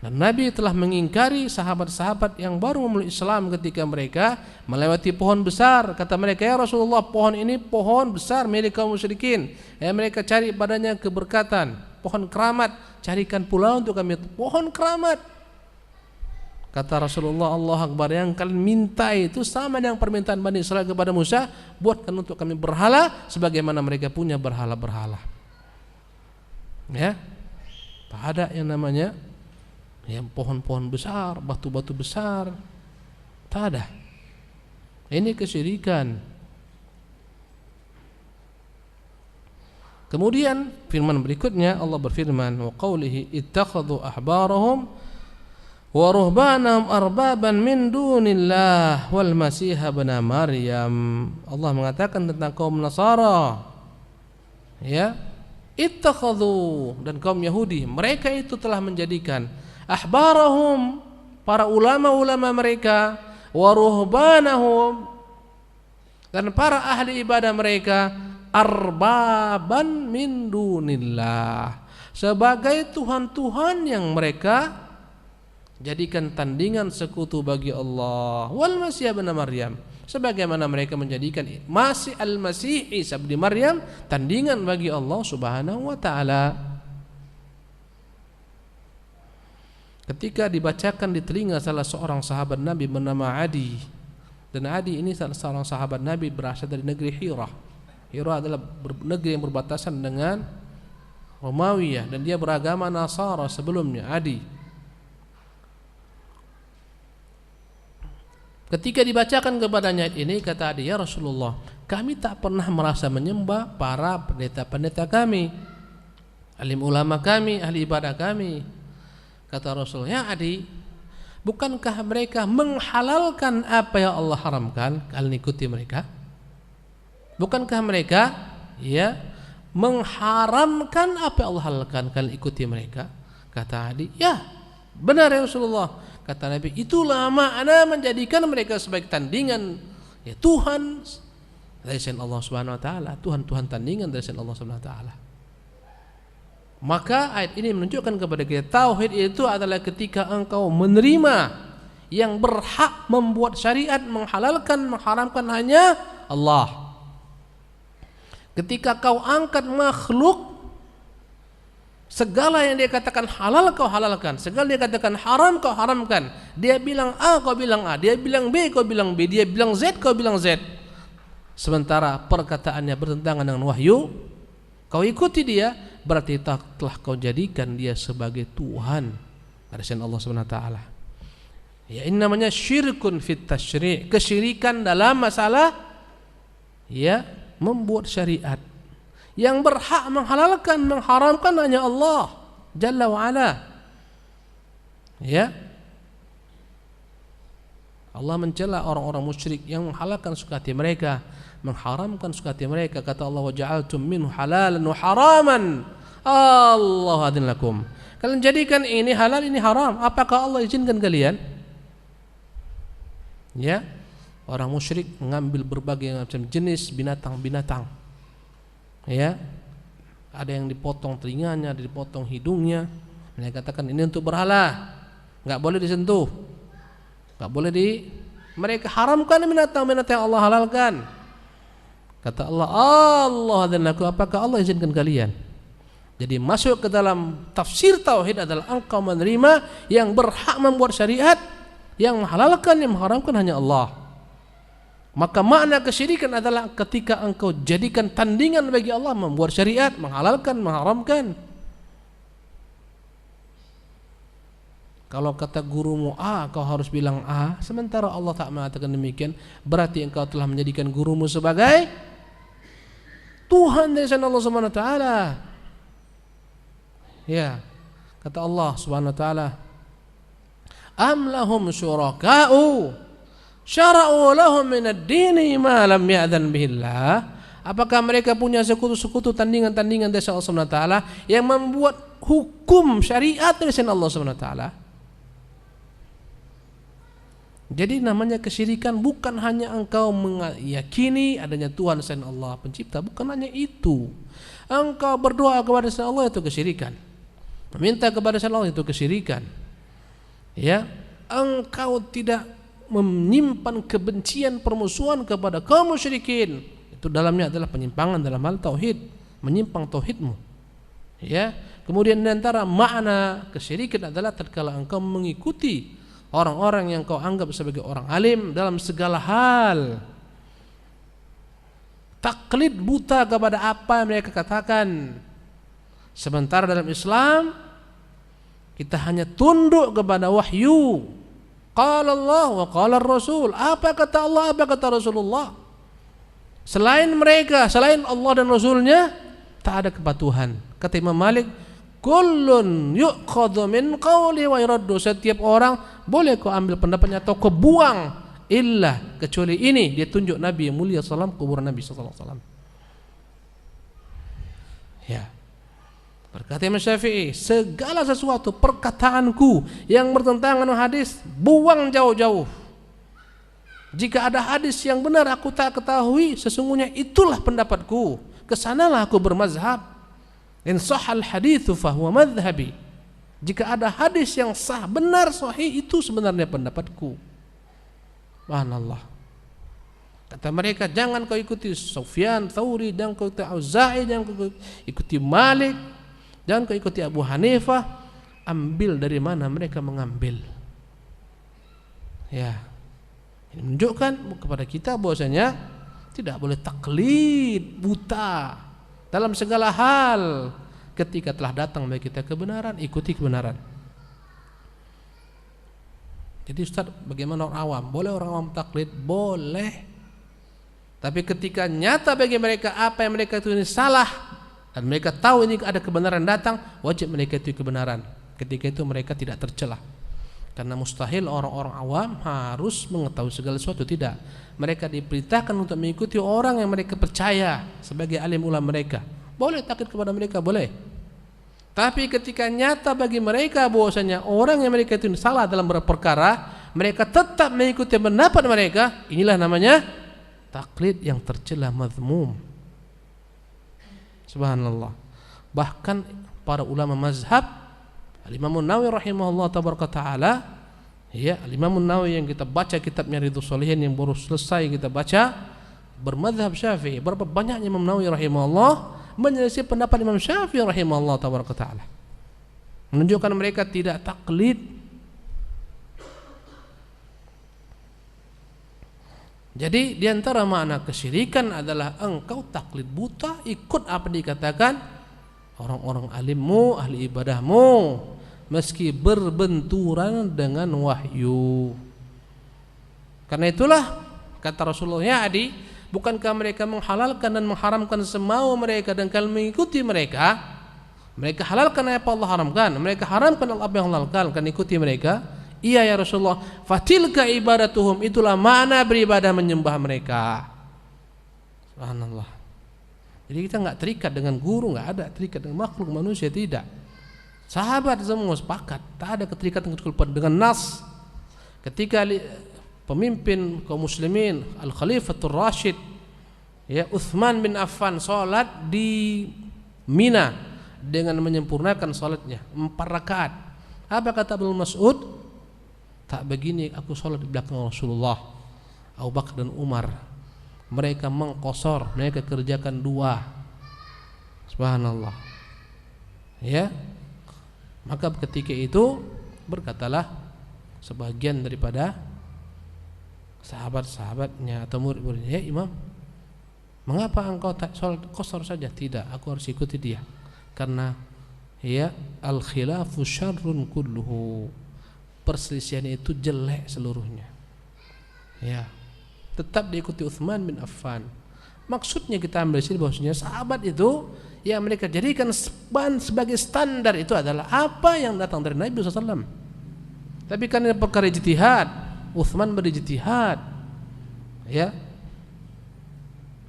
Dan Nabi telah mengingkari sahabat-sahabat yang baru memeluk Islam ketika mereka melewati pohon besar. Kata mereka, ya Rasulullah, pohon ini pohon besar milik kaum musyrikin. Mereka cari padanya keberkatan, pohon keramat, carikan pula untuk kami pohon keramat. Kata Rasulullah, Allah Akbar, yang kalian minta itu sama dengan permintaan Bani Israil kepada Musa, buatkan untuk kami berhala sebagaimana mereka punya berhala-berhala. Ya. Tak ada yang namanya pohon-pohon besar, batu-batu besar. Tak ada. Ini kesyirikan. Kemudian firman berikutnya Allah berfirman, wa qawlihi ittakhadhu ahbarahum wa ruhbanahum arbaban min dunillah wal masih ibn Maryam. Allah mengatakan tentang kaum Nasara, ya, ittakhadhu, dan kaum Yahudi, mereka itu telah menjadikan ahbarahum, para ulama-ulama mereka, wa ruhbanahum, dan para ahli ibadah mereka, arbaban min dunillah, sebagai Tuhan-Tuhan yang mereka jadikan tandingan sekutu bagi Allah. Wal Masih ibn Maryam, sebagaimana mereka menjadikan Al-Masih Isa bin Maryam tandingan bagi Allah Subhanahu wa taala. Ketika dibacakan di telinga salah seorang sahabat Nabi bernama Adi, dan Adi ini salah seorang sahabat Nabi berasal dari negeri Hira. Hira adalah negeri yang berbatasan dengan Romawi, dan dia beragama Nasara sebelumnya, Adi. Ketika dibacakan kepadanya ini, kata Adi, ya Rasulullah, kami tak pernah merasa menyembah para pendeta-pendeta kami, alim ulama kami, ahli ibadah kami. Kata Rasul, ya Adi, bukankah mereka menghalalkan apa yang Allah haramkan? Kalian ikuti mereka. Bukankah mereka mengharamkan apa yang Allah halalkan? Kalian ikuti mereka. Kata Adi, ya benar ya Rasulullah. Kata Nabi, itulah makna menjadikan mereka sebagai tandingan Tuhan dari selain Allah Subhanahu wa taala, Tuhan-Tuhan tandingan dari selain Allah Subhanahu wa taala. Maka ayat ini menunjukkan kepada kita, tauhid itu adalah ketika engkau menerima yang berhak membuat syariat, menghalalkan, mengharamkan hanya Allah. Ketika kau angkat makhluk, segala yang dia katakan halal kau halalkan, segala dia katakan haram kau haramkan. Dia bilang A kau bilang A, dia bilang B kau bilang B, dia bilang Z kau bilang Z. Sementara perkataannya bertentangan dengan wahyu, kau ikuti dia, berarti telah kau jadikan dia sebagai Tuhan dari selain Allah Subhanahu wa taala. Ya, ini namanya syirkun fit tasyri', kesyirikan dalam masalah membuat syariat. Yang berhak menghalalkan, mengharamkan hanya Allah Jalla wa ala. Ya. Allah mencela orang-orang musyrik yang menghalalkan suka hati mereka, mengharamkan suka hati mereka. Kata Allah, wa ja'altum minhu halalan wa haraman. Allah adin lakum. Kalian jadikan ini halal, ini haram. Apakah Allah izinkan kalian? Ya. Orang musyrik mengambil berbagai macam jenis binatang-binatang. Ya, ada yang dipotong telinganya, ada dipotong hidungnya. Mereka katakan ini untuk berhala, nggak boleh disentuh, nggak boleh mereka haramkan binatang-binatang yang Allah halalkan. Kata Allah, Allah dan aku, apakah Allah izinkan kalian? Jadi masuk ke dalam tafsir tauhid adalah engkau menerima yang berhak membuat syariat, yang menghalalkan, yang mengharamkan hanya Allah. Maka makna kesyirikan adalah ketika engkau jadikan tandingan bagi Allah, membuat syariat, menghalalkan, mengharamkan. Kalau kata gurumu A, kau harus bilang A, sementara Allah tak mengatakan demikian, berarti engkau telah menjadikan gurumu sebagai Tuhan dari selain Allah Subhanahu wa taala. Ya, kata Allah Subhanahu wa taala, am lahum syuraka'u syara'u lahum minad dini ma lam ya'dzan bihillah. Apakah mereka punya sekutu-sekutu, tandingan-tandingan dari Allah Subhanahu wa taala yang membuat hukum syariat dari Allah Subhanahu wa taala? Jadi namanya kesyirikan bukan hanya engkau meyakini adanya Tuhan selain Allah pencipta, bukan hanya itu. Engkau berdoa kepada selain Allah itu kesyirikan. Meminta kepada selain Allah itu kesyirikan. Ya, engkau tidak menyimpan kebencian, permusuhan kepada kaum musyrikin, itu dalamnya adalah penyimpangan dalam hal tauhid, menyimpang tauhidmu. Ya, kemudian di antara makna kesyirikan adalah tatkala engkau mengikuti orang-orang yang kau anggap sebagai orang alim dalam segala hal, taklid buta kepada apa yang mereka katakan. Sementara dalam Islam Kita hanya tunduk kepada wahyu. Qala Allah wa qala Rasul. Apa kata Allah, apa kata Rasulullah. Selain mereka, selain Allah dan Rasulnya, tak ada kepatuhan. Kata Imam Malik, kullun yu'khadhu min qawli wa yuraddu. Setiap orang boleh kau ambil pendapatnya atau kau buang, illa kecuali ini. Dia tunjuk Nabi yang mulia sallallahu kuburan Nabi sallallahu alaihi wasallam. Ya. Berkata Imam Syafi'i, segala sesuatu perkataanku yang bertentangan dengan hadis, buang jauh-jauh. Jika ada hadis yang benar aku tak ketahui, sesungguhnya itulah pendapatku. Kesanalah aku bermazhab. In sahal haditsu fahuwa madhhabi. Jika ada hadis yang sah, benar, sahih, itu sebenarnya pendapatku. Subhanallah. Kata mereka, jangan kau ikuti Sufyan Tsauri, jangan kau ikuti Auza'i, jangan kau ikuti Malik, jangan kau ikuti Abu Hanifah. Ambil dari mana mereka mengambil. Ya, ini menunjukkan kepada kita bahwasanya tidak boleh taklid buta dalam segala hal. Ketika telah datang bagi kita kebenaran, ikuti kebenaran. Jadi Ustaz, bagaimana orang awam? Boleh orang awam taklid? Boleh. Tapi ketika nyata bagi mereka apa yang mereka itu ini salah, dan mereka tahu ini ada kebenaran datang, wajib mereka itu kebenaran. Ketika itu mereka tidak tercelah. Karena mustahil orang-orang awam harus mengetahui segala sesuatu. Tidak. Mereka diperintahkan untuk mengikuti orang yang mereka percaya sebagai alim ulama mereka. Boleh taklid kepada mereka, boleh. Tapi ketika nyata bagi mereka bahwasanya orang yang mereka itu salah dalam beberapa perkara, mereka tetap mengikuti pendapat mereka, inilah namanya taklid yang tercela, mazmum. Subhanallah. Bahkan para ulama mazhab, Al-Imam An-Nawawi rahimahullah tabaraka taala, ya, Al-Imam An-Nawawi yang kita baca kitabnya Ridhus Shalihin yang baru selesai kita baca, bermadzhab Syafi'i. Berapa banyaknya Imam Nawawi rahimahullah menyelisih pendapat Imam Syafi'i rahimahullah tabaraka taala. Menunjukkan mereka tidak taklid. Jadi diantara makna kesyirikan adalah engkau taklid buta, ikut apa dikatakan orang-orang alimmu, ahli ibadahmu, meski berbenturan dengan wahyu. Karena itulah kata Rasulullah, ya Adi, bukankah mereka menghalalkan dan mengharamkan semau mereka, dan kalian mengikuti mereka? Mereka halalkan apa Allah haramkan, mereka haramkan apa yang Allah halalkan, kan ikuti mereka. Iya ya Rasulullah, fatilka ibadatuhum, itulah makna beribadah menyembah mereka. Subhanallah. Jadi kita enggak terikat dengan guru, enggak ada terikat dengan makhluk manusia, tidak. Sahabat semua sepakat, tak ada keterikatan dengan nas. Ketika pemimpin kaum muslimin Al-Khalifatul Rashid, ya, Utsman bin Affan salat di Mina dengan menyempurnakan salatnya 4 rakaat. Apa kata Ibnu Mas'ud? Tak begini aku sholat di belakang Rasulullah, Abu Bakar dan Umar. Mereka mengqasar, mereka kerjakan 2. Subhanallah. Ya. Maka ketika itu berkatalah sebagian daripada sahabat-sahabatnya atau murid-muridnya, ya Imam, mengapa engkau tak sholat qasar saja? Tidak, aku harus ikuti dia. Karena ya al-khilafu syarrun kulluhu, perselisihan itu jelek seluruhnya. Ya, tetap diikuti Utsman bin Affan. Maksudnya kita ambil sini bahwasanya sahabat itu yang mereka jadikan sebagai standar itu adalah apa yang datang dari Nabi SAW. Tapi karena perkara ijtihad, Utsman berijtihad. Ya,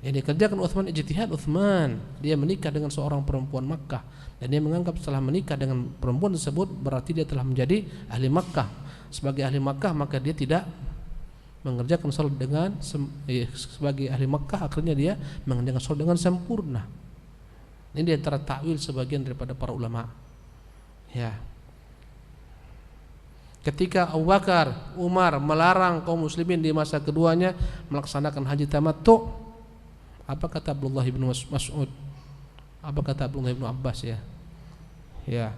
yang dikerjakan Utsman ijtihad. Utsman dia menikah dengan seorang perempuan Makkah, dan dia menganggap setelah menikah dengan perempuan tersebut berarti dia telah menjadi ahli Makkah. Sebagai ahli Makkah maka dia tidak mengerjakan salat dengan sebagai ahli Makkah, akhirnya dia mengerjakan salat dengan sempurna. Ini di antara takwil sebagian daripada para ulama. Ya. Ketika Abu Bakar, Umar melarang kaum muslimin di masa keduanya melaksanakan haji tamattu, apa kata Abdullah bin Mas'ud? Apa kata Abdullah bin Abbas, ya? Ya.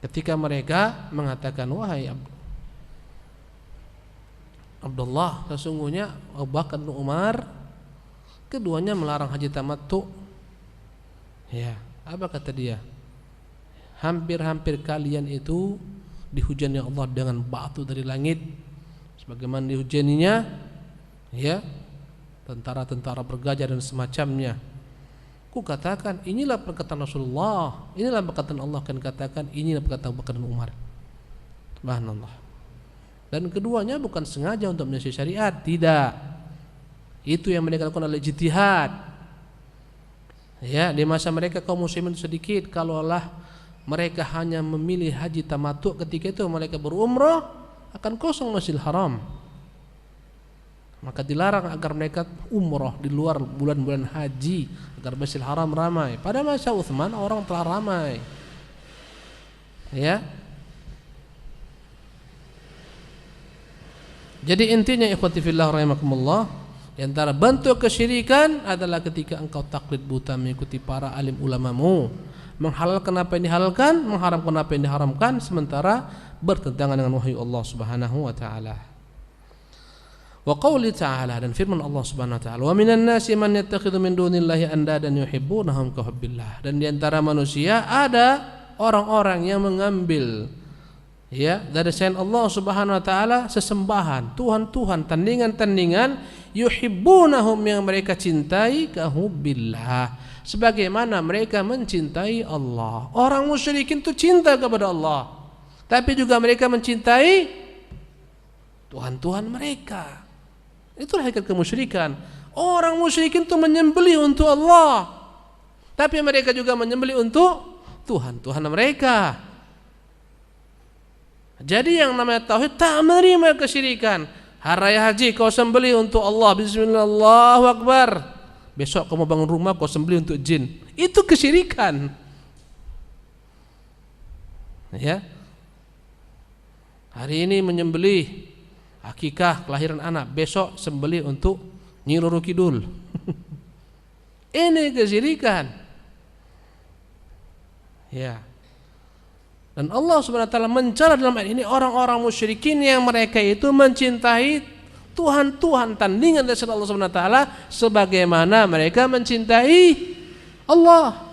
Ketika mereka mengatakan, wahai Abdullah, sesungguhnya Abu Bakar dan Umar keduanya melarang haji tamattu. Ya, apa kata dia? hampir-hampir kalian itu dihujani Allah dengan batu dari langit sebagaimana dihujaninya ya tentara-tentara bergajah dan semacamnya. Ku katakan inilah perkataan Rasulullah, inilah perkataan Allah, kan katakan inilah perkataan Umar. Subhanallah. Dan keduanya bukan sengaja untuk menyelesaikan syariat, tidak. Itu yang mereka lakukan adalah ijtihad. Ya, di masa mereka kaum muslimin sedikit, kalaulah mereka hanya memilih haji tamattu, ketika itu mereka berumrah akan kosong Masjidil Haram. Maka dilarang agar mereka umrah di luar bulan-bulan haji agar Masjidil Haram ramai. Pada masa Utsman orang telah ramai. Ya. Jadi intinya ikhwati fillah rahimakumullah, di antara bentuk kesyirikan adalah ketika engkau taklid buta mengikuti para alim ulamamu, menghalalkan apa yang dihalalkan, mengharamkan apa yang diharamkan, sementara bertentangan dengan wahyu Allah Subhanahu wa taala. Wa qauli ta'ala, dan firman Allah Subhanahu wa taala, wa minan nasi man yattakhidhu min dunillahi andadan yuhibbunahum ka hubbillah. Dan di antara manusia ada orang-orang yang mengambil ya dari selain Allah Subhanahu wa taala sesembahan, tuhan-tuhan, tandingan-tandingan, yuhibbunahum yang mereka cintai ka hubbillah, sebagaimana mereka mencintai Allah. Orang musyrikin itu cinta kepada Allah, tapi juga mereka mencintai tuhan-tuhan mereka. Itulah hakikat kemusyrikan. Orang musyrikin itu menyembelih untuk Allah, tapi mereka juga menyembelih untuk tuhan-tuhan mereka. Jadi yang namanya tauhid tak menerima kesyirikan. Hari raya haji kau sembelih untuk Allah, bismillah, Allahu akbar. Besok kamu bangun rumah kau sembelih untuk jin. Itu kesyirikan. Ya. Hari ini menyembelih akikah kelahiran anak, besok sembelih untuk Nyi Roro Kidul. Ini kesyirikan. Ya. Dan Allah Subhanahu wa taala mencela dalam ayat ini orang-orang musyrikin yang mereka itu mencintai tuhan-tuhan tandingan dari Allah Subhanahu wa taala sebagaimana mereka mencintai Allah.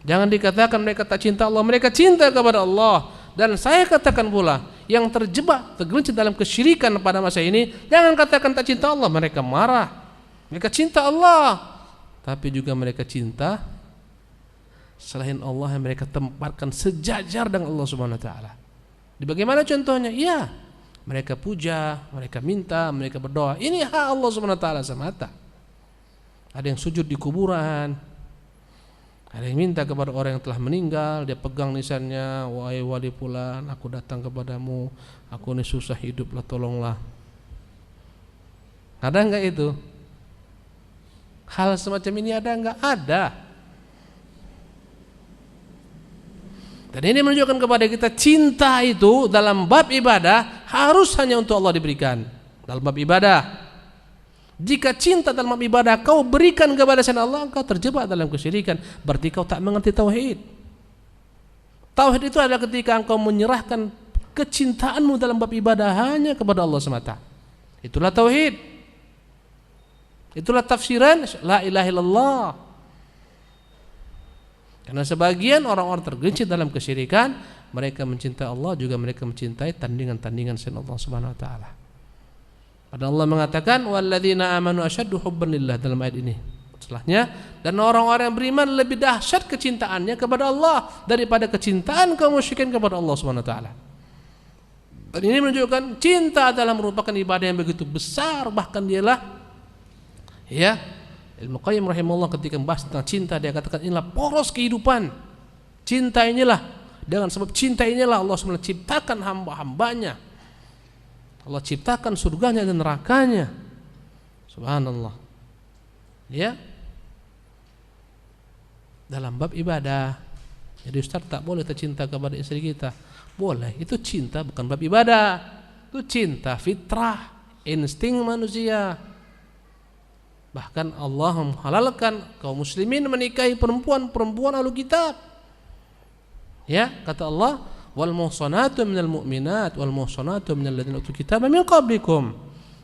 Jangan dikatakan mereka tak cinta Allah, mereka cinta kepada Allah. Dan saya katakan pula, yang terjebak, tergelincir dalam kesyirikan pada masa ini, jangan katakan tak cinta Allah, mereka marah. Mereka cinta Allah, tapi juga mereka cinta selain Allah yang mereka tempatkan sejajar dengan Allah Subhanahu wa taala. Di bagaimana contohnya? Ya, mereka puja, mereka minta, mereka berdoa. Ini hak Allah Subhanahu wa taala semata. Ada yang sujud di kuburan, ada yang minta kepada orang yang telah meninggal, dia pegang nisannya, wahai wali fulan, aku datang kepadamu, aku ini susah hiduplah, tolonglah. Ada enggak itu? Hal semacam ini ada enggak? Ada. Dan ini menunjukkan kepada kita cinta itu dalam bab ibadah harus hanya untuk Allah diberikan. Dalam bab ibadah, jika cinta dalam bab ibadah kau berikan kepada selain Allah, kau terjebak dalam kesyirikan. Berarti kau tak mengerti tauhid. Tauhid itu adalah ketika engkau menyerahkan kecintaanmu dalam bab ibadah hanya kepada Allah semata. Itulah tauhid. Itulah tafsiran la ilaha illallah. Karena sebagian orang-orang tergelincir dalam kesyirikan, mereka mencintai Allah juga mereka mencintai tandingan-tandingan selain Allah Subhanahu wa taala. Padahal Allah mengatakan walladzina amanu asyaddu hubban lillah dalam ayat ini. Setelahnya, dan orang-orang yang beriman lebih dahsyat kecintaannya kepada Allah daripada kecintaan kaum musyrikin kepada Allah Subhanahu wa taala. Dan ini menunjukkan cinta adalah merupakan ibadah yang begitu besar, bahkan dialah ya Ibnu Qayyim rahimahullah ketika membahas tentang cinta, dia katakan inilah poros kehidupan. Cinta inilah, dengan sebab cinta inilah Allah SWT ciptakan hamba-hambanya. Allah ciptakan surganya dan nerakanya. Subhanallah. Ya. Dalam bab ibadah, jadi Ustaz tak boleh tercinta kepada istri kita. Boleh, itu cinta bukan bab ibadah. Itu cinta fitrah, insting manusia. Bahkan Allah menghalalkan kaum muslimin menikahi perempuan-perempuan ahlu kitab. Ya, kata Allah, wal muhsanatu minal mu'minat wal muhsanatu minal ladzina utul kitaba min qablikum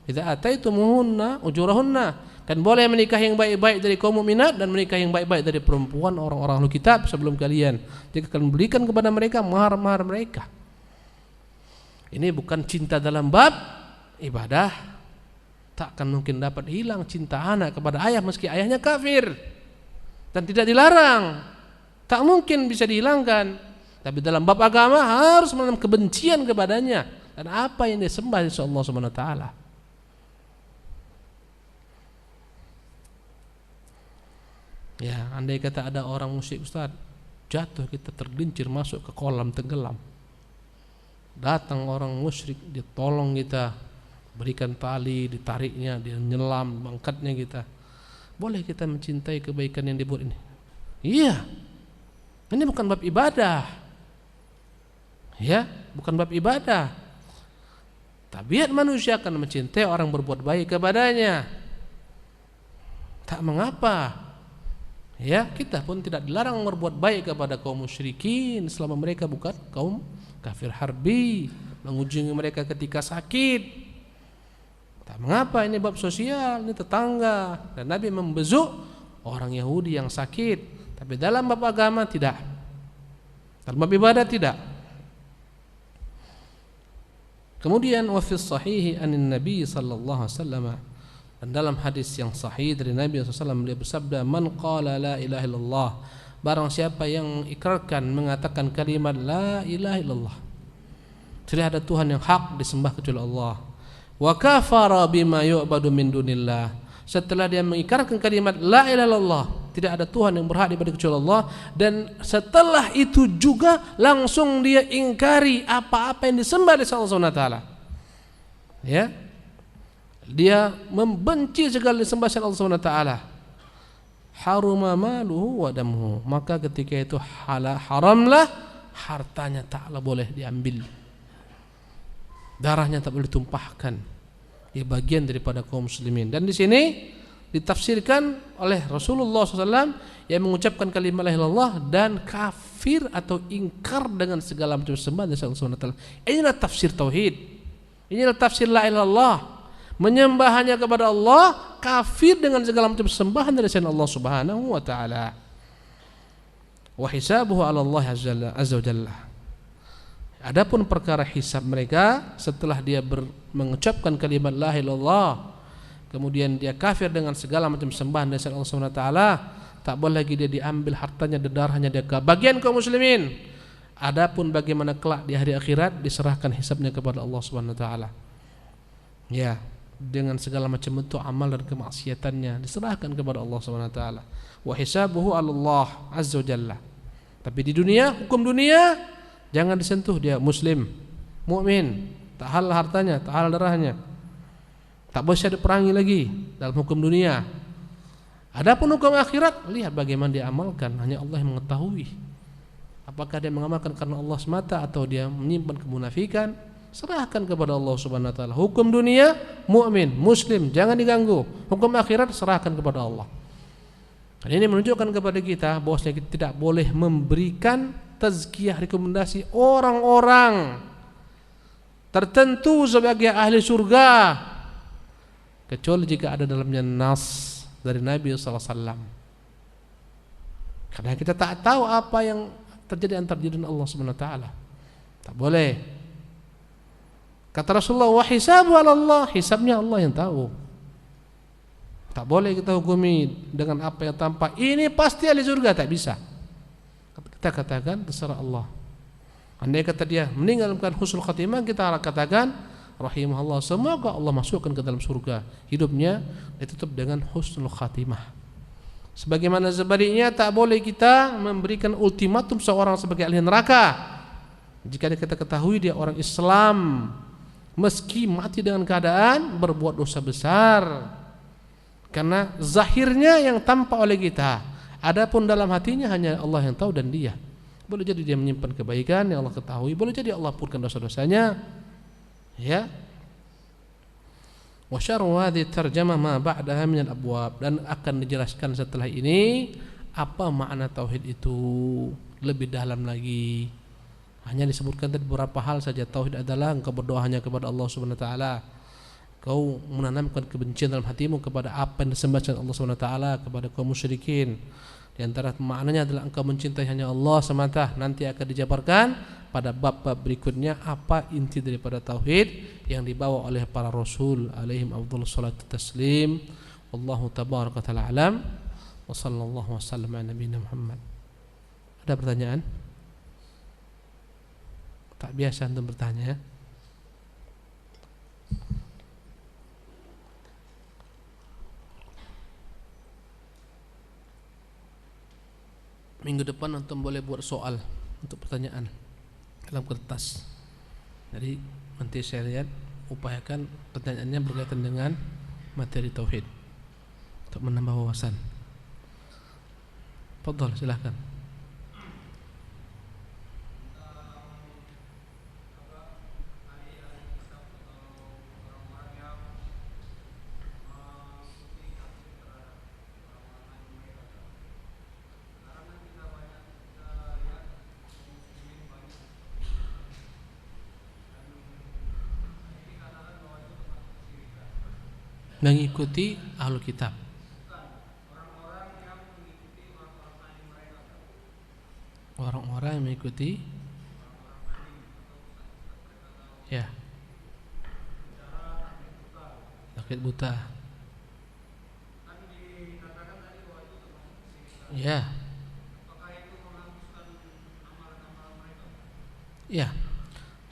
idza ataitumuhunna ujurahunna kan boleh menikah yang baik-baik dari kaum mukminat dan menikah yang baik-baik dari perempuan orang-orang ahli kitab sebelum kalian. Jika kalian berikan kepada mereka mahar-mahar mereka. Ini bukan cinta dalam bab ibadah. Tak akan mungkin dapat hilang cinta anak kepada ayah meski ayahnya kafir dan tidak dilarang. Tak mungkin bisa dihilangkan. Tapi dalam bab agama harus menanam kebencian kepadanya dan apa yang disembah oleh Allah Subhanahu wa taala. Ya, andai kata ada orang musyrik Ustaz, jatuh kita tergelincir masuk ke kolam tenggelam. Datang orang musyrik, dia tolong kita, berikan tali, ditariknya, dia nyelam, mengangkatnya kita. Boleh kita mencintai kebaikan yang dibuat ini? Iya. Ini bukan bab ibadah. Ya, bukan bab ibadah. Tabiat manusia akan mencintai orang berbuat baik kepadanya. Tak mengapa. Ya, kita pun tidak dilarang berbuat baik kepada kaum musyrikin selama mereka bukan kaum kafir harbi, mengunjungi mereka ketika sakit. Tak mengapa, ini bab sosial, ini tetangga. Dan Nabi membesuk orang Yahudi yang sakit. Tapi dalam bab agama tidak. Dalam bab ibadah tidak. Kemudian wa fi sahih anin Nabi sallallahu alaihi wasallam, dan dalam hadis yang sahih dari Nabi SAW beliau bersabda, man qala la ilaha illallah, barang siapa yang mengikrarkan mengatakan kalimat la ilaha illallah, tidak ada Tuhan yang hak disembah kecuali Allah, wa kafara bima yu'badu min dunillah, setelah dia mengikrarkan kalimat la ilaha illallah, tidak ada Tuhan yang berhak diibadahi kecuali Allah, dan setelah itu juga langsung dia ingkari apa-apa yang disembah oleh Allah Subhanahu wa taala. Ya. Dia membenci segala disembah selain Allah Subhanahu wa taala. Haruma maluhu wa damuhu, maka ketika itu haramlah hartanya, taklah boleh diambil. Darahnya tak boleh ditumpahkan. Ia bagian daripada kaum muslimin. Dan di sini ditafsirkan oleh Rasulullah SAW yang mengucapkan kalimat la ilaha illallah dan kafir atau ingkar dengan segala macam sembah dari Allah Subhanahu wa taala. Inilah tafsir tauhid. Inilah tafsir la ilaha illallah. Menyembah hanya kepada Allah, kafir dengan segala macam sembahan dari selain Allah Subhanahu wa taala. Wa hisabuhu 'ala Allah azza wa jalla. Adapun perkara hisab mereka setelah dia mengucapkan kalimat la ilaha illallah, kemudian dia kafir dengan segala macam sembahan dari selain Allah Subhanahu wa taala, tak boleh lagi dia diambil hartanya dan darahnya dia ke bagian kaum muslimin. Adapun bagaimana kelak di hari akhirat, diserahkan hisabnya kepada Allah Subhanahu wa taala. Ya, dengan segala macam bentuk amal dan kemaksiatannya diserahkan kepada Allah Subhanahu wa taala. Wa hisabuhu 'ala Allah azza wa jalla. Tapi di dunia, hukum dunia, jangan disentuh, dia muslim, mukmin, tak halal hartanya, tak halal darahnya. Tak boleh diperangi lagi dalam hukum dunia. Adapun hukum akhirat, lihat bagaimana dia amalkan, hanya Allah yang mengetahui. Apakah dia mengamalkan karena Allah semata atau dia menyimpan kemunafikan? Serahkan kepada Allah Subhanahu wa taala. Hukum dunia, mukmin, muslim, jangan diganggu. Hukum akhirat serahkan kepada Allah. Dan ini menunjukkan kepada kita bahwasanya kita tidak boleh memberikan tazkiyah, rekomendasi orang-orang tertentu sebagai ahli surga kecuali jika ada dalamnya nas dari Nabi sallallahu alaihi wasallam. Karena kita tak tahu apa yang terjadi antara dia dan Allah Subhanahu wa taala. Tak boleh. Kata Rasulullah, wa hisabu 'ala Allah, hisabnya Allah yang tahu. Tak boleh kita hukumi dengan apa yang tampak ini pasti ahli surga, tak bisa. Kita katakan terserah Allah. Andai kata dia meninggalkan husnul khatimah, kita katakan rahimahullah, semoga Allah masukkan ke dalam surga. Hidupnya ditutup dengan husnul khatimah. Sebagaimana sebaliknya, tak boleh kita memberikan ultimatum seorang sebagai ahli neraka jika kita ketahui dia orang Islam, meski mati dengan keadaan berbuat dosa besar. Karena zahirnya yang tampak oleh kita, adapun dalam hatinya hanya Allah yang tahu dan dia. Boleh jadi dia menyimpan kebaikan yang Allah ketahui, boleh jadi Allah purkan dosa-dosanya. Ya. Wa syarru hadhihi tarjamah ma ba'daha min al-abwab, dan akan dijelaskan setelah ini apa makna tauhid itu lebih dalam lagi. Hanya disebutkan tadi beberapa hal saja. Tauhid adalah engkau berdoa hanya kepada Allah Subhanahu wa taala. kau menanamkan kebencian dalam hatimu kepada apa yang disembah selain Allah SWT, kepada kaum musyrikin. Di antara maknanya adalah engkau mencintai hanya Allah semata. Nanti akan dijabarkan pada bab-bab berikutnya apa inti daripada tauhid yang dibawa oleh para rasul alaihim afdhalus salatu taslim. Wallahu tabaraka taala alam wa sallallahu wasallam ala nabiyina Muhammad. Ada pertanyaan? Tak biasa untuk bertanya. Minggu depan antum boleh buat soal untuk pertanyaan dalam kertas. Jadi nanti saya lihat, upayakan pertanyaannya berkaitan dengan materi tauhid untuk menambah wawasan. Fadhal, silakan. Mengikuti ahlul kitab. Orang-orang yang mengikuti, ya, sakit buta, ya, ya.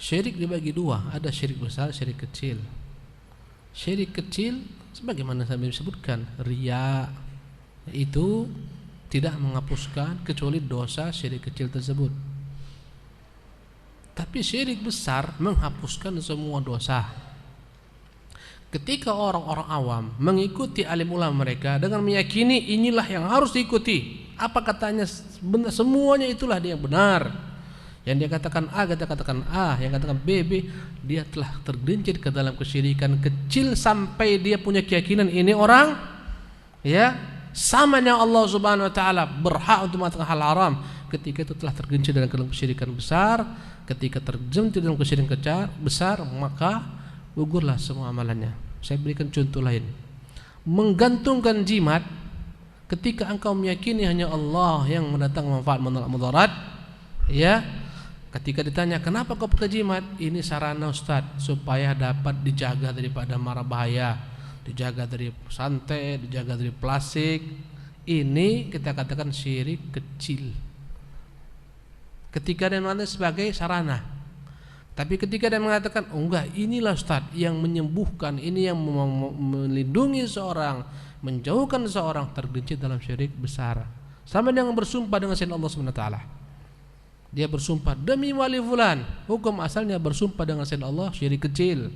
Syirik dibagi dua, ada syirik besar, syirik kecil. Syirik kecil sebagaimana saya sebutkan, riya, itu tidak menghapuskan kecuali dosa syirik kecil tersebut. Tapi syirik besar menghapuskan semua dosa. Ketika orang-orang awam mengikuti alim ulama mereka dengan meyakini inilah yang harus diikuti, apa katanya benar, semuanya itulah dia yang benar. Yang dia katakan A, kita katakan A, yang katakan B, B, dia telah tergelincir ke dalam kesyirikan kecil sampai dia punya keyakinan ini orang, ya, sama dengan Allah Subhanahu wa taala, berhak untuk mengatakan hal haram. Ketika itu telah tergelincir dalam kesyirikan besar, ketika terjun dalam kesyirikan besar, maka gugurlah semua amalannya. Saya berikan contoh lain. Menggantungkan jimat, ketika engkau meyakini hanya Allah yang mendatangkan manfaat menolak mudarat, ya, ketika ditanya kenapa kau pakai jimat, ini sarana Ustaz supaya dapat dijaga daripada mara bahaya, dijaga dari santet, dijaga dari plastik. Ini kita katakan syirik kecil ketika dia mengatakan sebagai sarana. Tapi ketika dia mengatakan oh enggak, inilah Ustaz yang menyembuhkan, ini yang melindungi seorang, menjauhkan seorang, tergelincir dalam syirik besar. Sama dengan bersumpah dengan selain Allah Subhanahu wa taala. Dia bersumpah demi wali fulan, hukum asalnya bersumpah dengan selain Allah syirik kecil.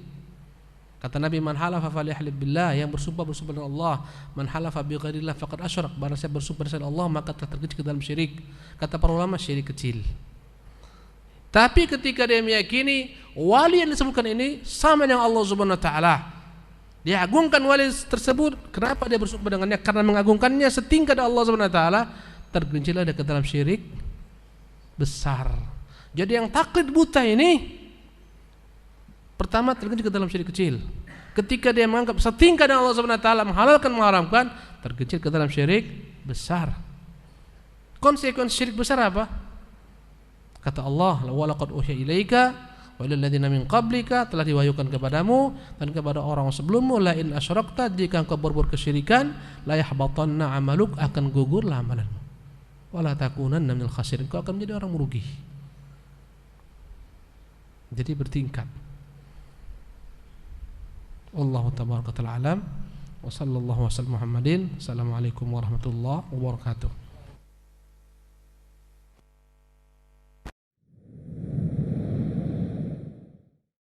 Kata Nabi, man halafa falyahlib billah, yang bersumpah dengan Allah. Man halafa bi ghairillah faqad asyrak, barang siapa bersumpah dengan Allah maka telah tergelincir ke dalam syirik. Kata para ulama syirik kecil. Tapi ketika dia meyakini wali yang disebutkan ini sama dengan Allah Subhanahu wa taala, dia agungkan wali tersebut, kenapa dia bersumpah dengannya? Karena mengagungkannya setingkat Allah Subhanahu wa taala, tergelincirlah dia ke dalam syirik besar. Jadi yang taklid buta ini pertama tergelincir ke dalam syirik kecil. Ketika dia menganggap setingkat dengan Allah Subhanahu wa taala, menghalalkan mengharamkan, tergelincir ke dalam syirik besar. Konsekuensi syirik besar apa? Kata Allah, wa laqad uhiya ilaika wa ilal ladzina min qablika, telah diwahyukan kepadamu dan kepada orang sebelummu, la in asyrakta, jika engkau berbuat kesyirikan, la yahbatanna amaluk, akan gugurlah amalanmu. Wala takunanna minal khasirin, kau akan menjadi orang merugi. Jadi bertingkat. Wallahu tabaraka ta'ala alam wa sallallahu wasallam Muhammadin. Assalamualaikum warahmatullahi wabarakatuh.